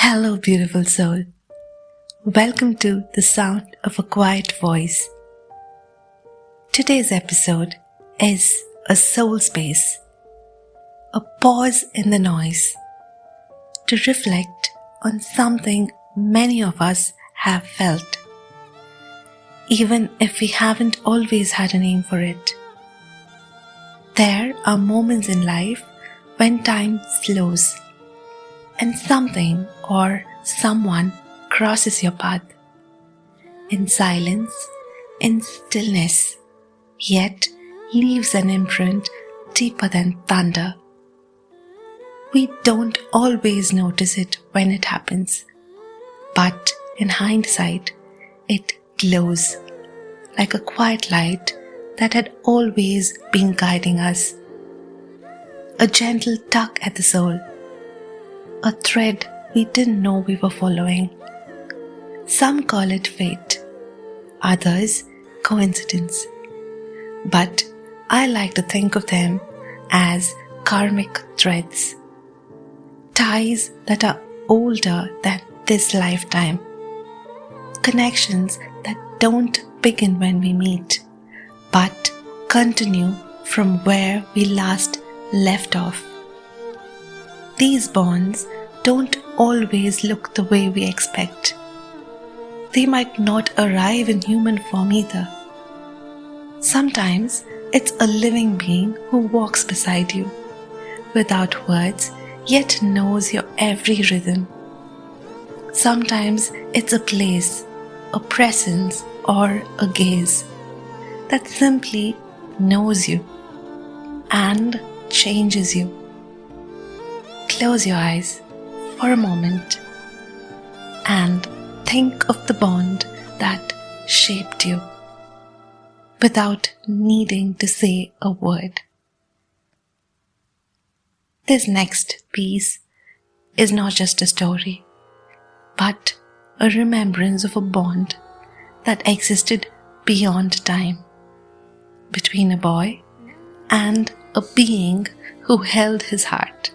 Hello, beautiful soul. Welcome to the sound of a quiet voice. Today's episode is a soul space, a pause in the noise to reflect on something many of us have felt, even if we haven't always had a name for it. There are moments in life when time slows and something or someone crosses your path. In silence, in stillness, yet leaves an imprint deeper than thunder. We don't always notice it when it happens, but in hindsight, it glows like a quiet light that had always been guiding us. A gentle tug at the soul, a thread we didn't know we were following. Some call it fate, others coincidence. But I like to think of them as karmic threads, ties that are older than this lifetime, connections that don't begin when we meet, but continue from where we last left off. These bonds don't always look the way we expect. They might not arrive in human form either. Sometimes it's a living being who walks beside you, without words, yet knows your every rhythm. Sometimes it's a place, a presence, or a gaze that simply knows you and changes you. Close your eyes for a moment and think of the bond that shaped you without needing to say a word. This next piece is not just a story, but a remembrance of a bond that existed beyond time between a boy and a being who held his heart.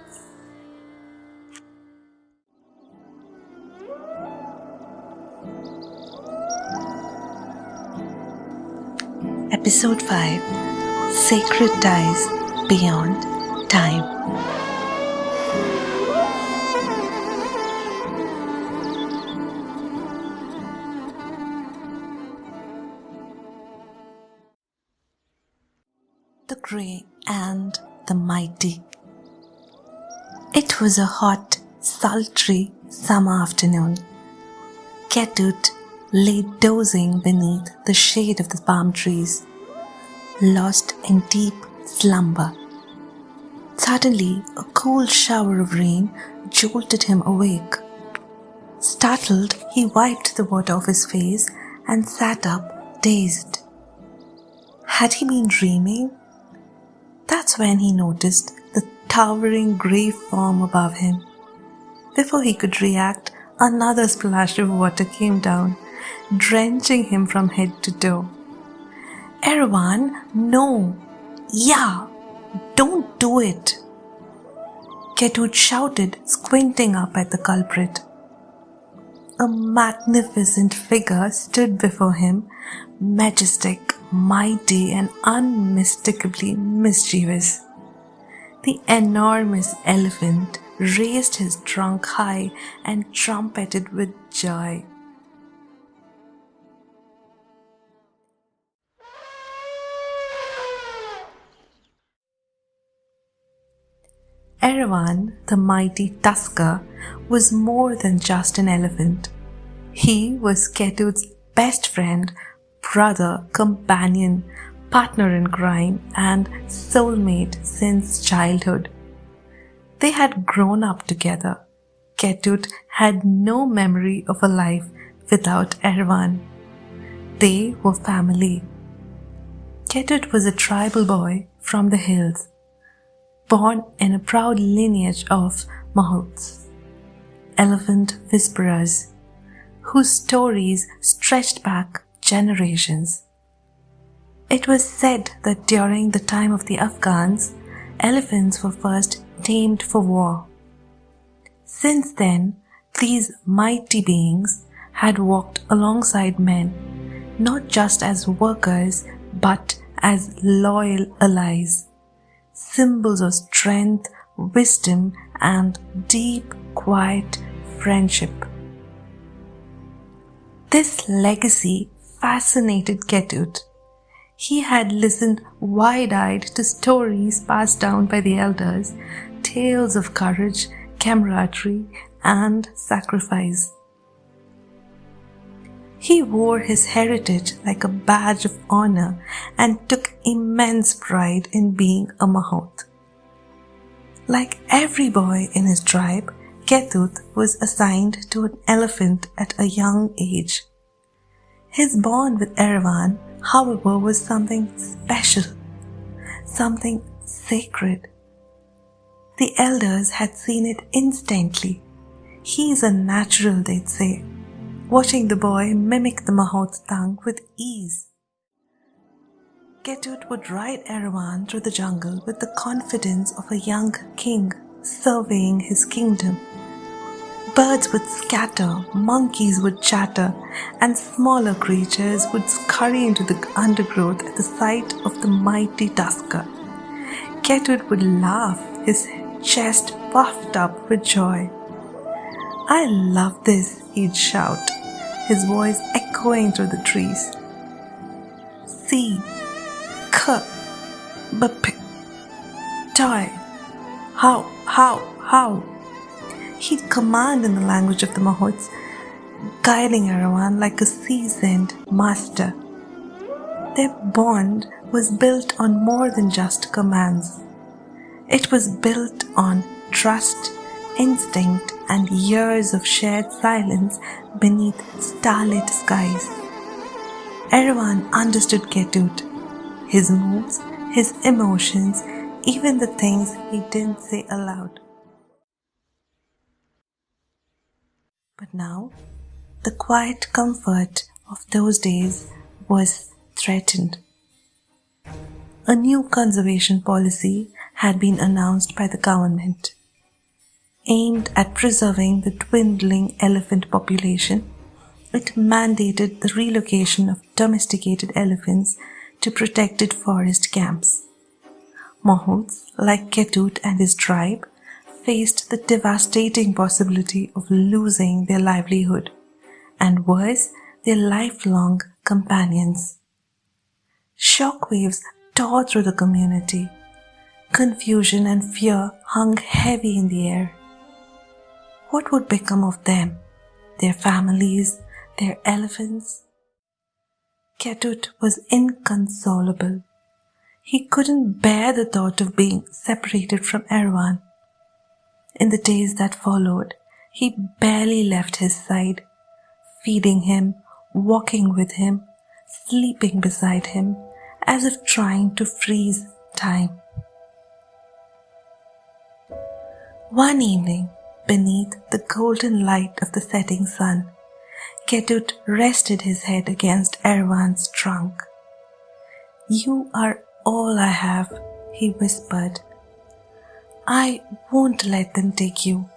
Episode 5, Sacred Ties Beyond Time. The Grey and the Mighty. It was a hot, sultry summer afternoon. Ketut lay dozing beneath the shade of the palm trees, lost in deep slumber. Suddenly, a cool shower of rain jolted him awake. Startled, he wiped the water off his face and sat up, dazed. Had he been dreaming? That's when he noticed the towering grey form above him. Before he could react, another splash of water came down, drenching him from head to toe. Erwan, no! Yeah! Don't do it! Ketut shouted, squinting up at the culprit. A magnificent figure stood before him, majestic, mighty, and unmistakably mischievous. The enormous elephant raised his trunk high and trumpeted with joy. Erwan, the mighty tusker, was more than just an elephant. He was Ketut's best friend, brother, companion, partner in crime, and soulmate since childhood. They had grown up together. Ketut had no memory of a life without Erwan. They were family. Ketut was a tribal boy from the hills, born in a proud lineage of mahouts, elephant whisperers, whose stories stretched back generations. It was said that during the time of the Afghans, elephants were first tamed for war. Since then, These mighty beings had walked alongside men, not just as workers but as loyal allies, symbols of strength, wisdom, and deep, quiet friendship. This legacy fascinated Ketut. He had listened wide-eyed to stories passed down by the elders, tales of courage, camaraderie, and sacrifice. He wore his heritage like a badge of honor and took immense pride in being a Mahout. Like every boy in his tribe, Ketut was assigned to an elephant at a young age. His bond with Erawan, however, was something special, something sacred. The elders had seen it instantly. He is a natural, they'd say, watching the boy mimic the Mahout's tongue with ease. Ketut would ride Erawan through the jungle with the confidence of a young king surveying his kingdom. Birds would scatter, monkeys would chatter, and smaller creatures would scurry into the undergrowth at the sight of the mighty tusker. Ketut would laugh, his chest puffed up with joy. "I love this," he'd shout, his voice echoing through the trees. "See, k, b, toy, how. He'd command in the language of the Mahouts, guiding Erawan like a seasoned master. Their bond was built on more than just commands. It was built on trust, instinct, and years of shared silence beneath starlit skies. Erawan understood Ketut, his moods, his emotions, even the things he didn't say aloud. But now, the quiet comfort of those days was threatened. A new conservation policy had been announced by the government. Aimed at preserving the dwindling elephant population, it mandated the relocation of domesticated elephants to protected forest camps. Mahouts, like Ketut and his tribe, faced the devastating possibility of losing their livelihood, and worse, their lifelong companions. Shockwaves tore through the community. Confusion and fear hung heavy in the air. What would become of them, their families, their elephants? Ketut was inconsolable. He couldn't bear the thought of being separated from Erawan. In the days that followed, he barely left his side, feeding him, walking with him, sleeping beside him, as if trying to freeze time. One evening, beneath the golden light of the setting sun, Ketut rested his head against Erawan's trunk. "You are all I have," he whispered. "I won't let them take you.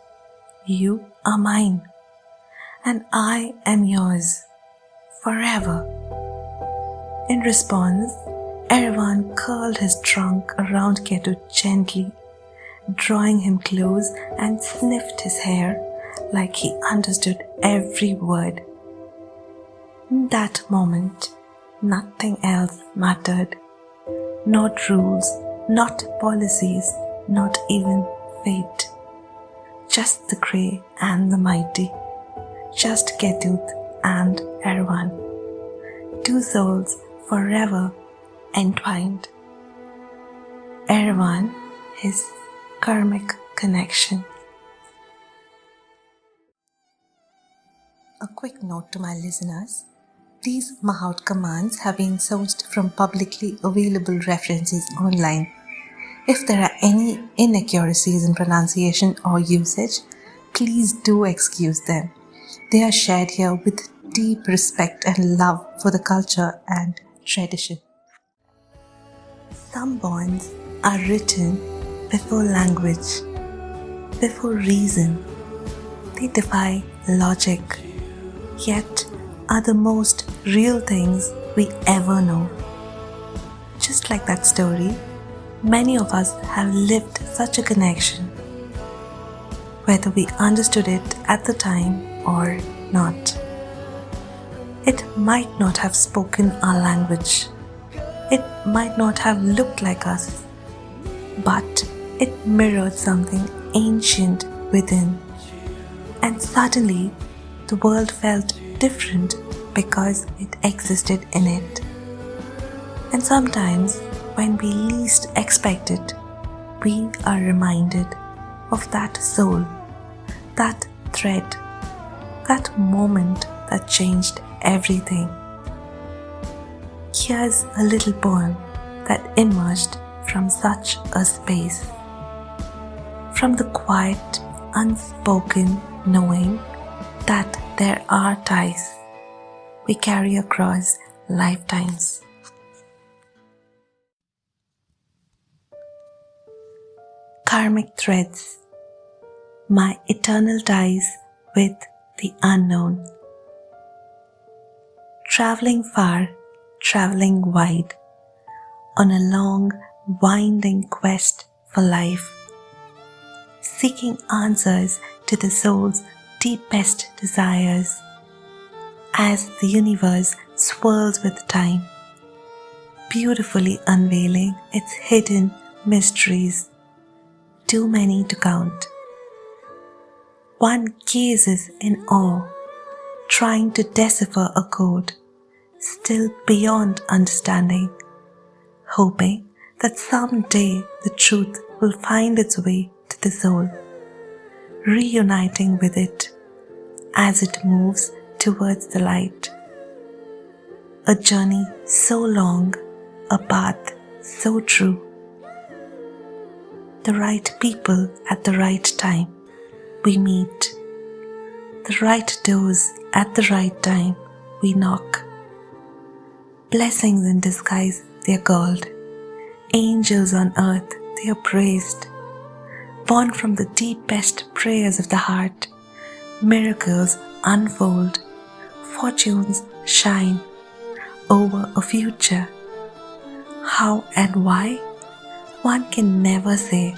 You are mine, and I am yours, forever." In response, Erawan curled his trunk around Ketut gently, drawing him close, and sniffed his hair like he understood every word. In that moment, nothing else mattered. Not rules, not policies, not even fate. Just the grey and the mighty. Just Ketut and Erawan. Two souls forever entwined. Erawan, his karmic connection. A quick note to my listeners. These Mahout commands have been sourced from publicly available references online. If there are any inaccuracies in pronunciation or usage, please do excuse them. They are shared here with deep respect and love for the culture and tradition. Some bonds are written before language, before reason. They defy logic, yet are the most real things we ever know. Just like that story, many of us have lived such a connection, whether we understood it at the time or not. It might not have spoken our language. It might not have looked like us, but it mirrored something ancient within. And suddenly, the world felt different because it existed in it. And sometimes, when we least expect it, we are reminded of that soul, that thread, that moment that changed everything. Here's a little poem that emerged from such a space. From the quiet, unspoken knowing that there are ties we carry across lifetimes. Karmic Threads, my eternal ties with the unknown. Traveling far, traveling wide, on a long, winding quest for life, seeking answers to the soul's deepest desires, as the universe swirls with time, beautifully unveiling its hidden mysteries, too many to count. One gazes in awe, trying to decipher a code still beyond understanding, hoping that someday the truth will find its way to the soul, reuniting with it as it moves towards the light. A journey so long, a path so true. The right people at the right time we meet. The right doors at the right time we knock. Blessings in disguise they are called. Angels on earth they are praised. Born from the deepest prayers of the heart, miracles unfold. Fortunes shine over a future. How and why? One can never say.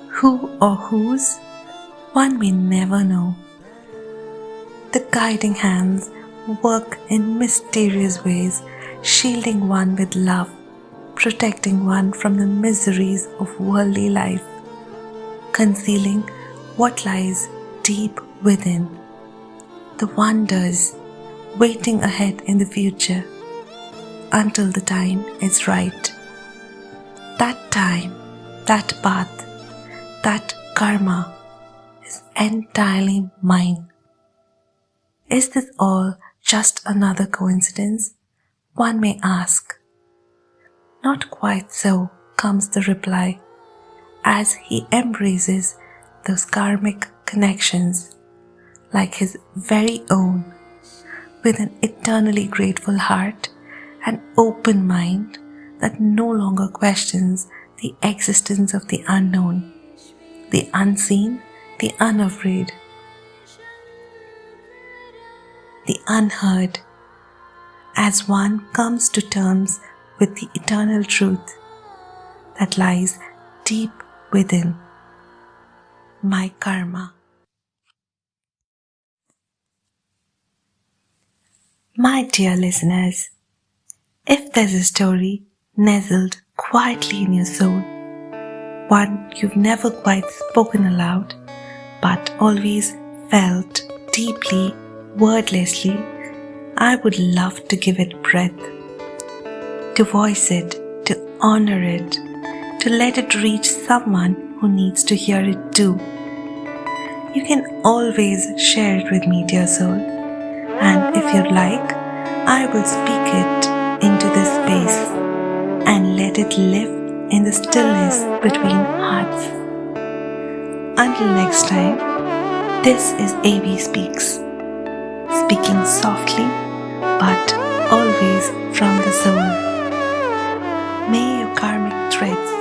Who or whose? One may never know. The guiding hands work in mysterious ways, shielding one with love, protecting one from the miseries of worldly life, concealing what lies deep within, the wonders waiting ahead in the future until the time is right. That time, that path, that karma is entirely mine. Is this all just another coincidence? One may ask. Not quite so, comes the reply, as he embraces those karmic connections like his very own, with an eternally grateful heart and open mind that no longer questions the existence of the unknown, the unseen, the unafraid, the unheard, as one comes to terms with the eternal truth that lies deep within. My karma. My dear listeners, if there's a story nestled quietly in your soul, one you've never quite spoken aloud, but always felt deeply, wordlessly, I would love to give it breath, to voice it, to honor it, to let it reach someone who needs to hear it too. You can always share it with me, dear soul, and if you'd like, I will speak it into this space and let it live in the stillness between hearts. Until next time, this is AV Speaks, speaking softly but always from the soul. May your karmic threads